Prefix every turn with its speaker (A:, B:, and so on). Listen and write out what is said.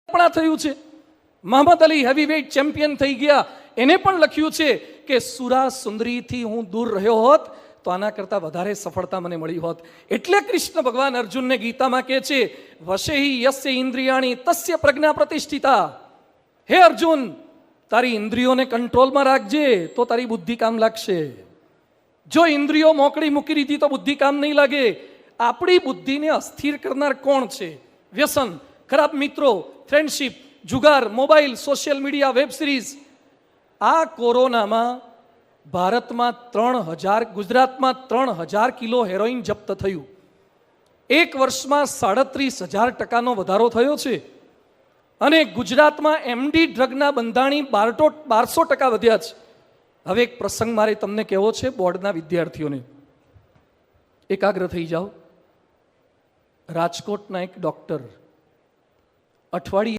A: પણ થયું છે. મોહમ્મદ અલી હેવીવેઇટ ચેમ્પિયન થઈ ગયા, એને પણ લખ્યું છે કે સુરા સુંદરીથી હું દૂર રહ્યો હોત તો આના કરતાં વધારે સફળતા મને મળી હોત. એટલે કૃષ્ણ ભગવાન અર્જુનને ગીતામાં કહે છે, વશેહી યસ્ય ઇન્દ્રિયાણી તસ્ય પ્રજ્ઞા પ્રતિષ્ઠિતા. હે અર્જુન, તારી ઇન્દ્રિયોને કંટ્રોલમાં રાખજે તો તારી બુદ્ધિ કામ લાગશે. જો ઇન્દ્રિયો મોકળી મૂકી દીધી તો બુદ્ધિ કામ નહીં લાગે. આપણી બુદ્ધિને અસ્થિર કરનાર કોણ છે? વ્યસન, ખરાબ મિત્રો, ફ્રેન્ડશિપ, જુગાર, mobile, social media, web series. આ કોરોનામાં ભારતમાં 3000, ગુજરાતમાં 3000 કિલો હેરોઇન જપ્ત થયું. એક વર્ષમાં 37,000% વધારો થયો છે. અને ગુજરાતમાં એમડી ડ્રગના બંધાણી 1200% વધ્યા છે. હવે એક પ્રસંગ મારે તમને કહેવો છે બોર્ડના વિદ્યાર્થીઓને, એકાગ્ર થઈ જાઓ. રાજકોટના એક ડૉક્ટર અઠવાડિયે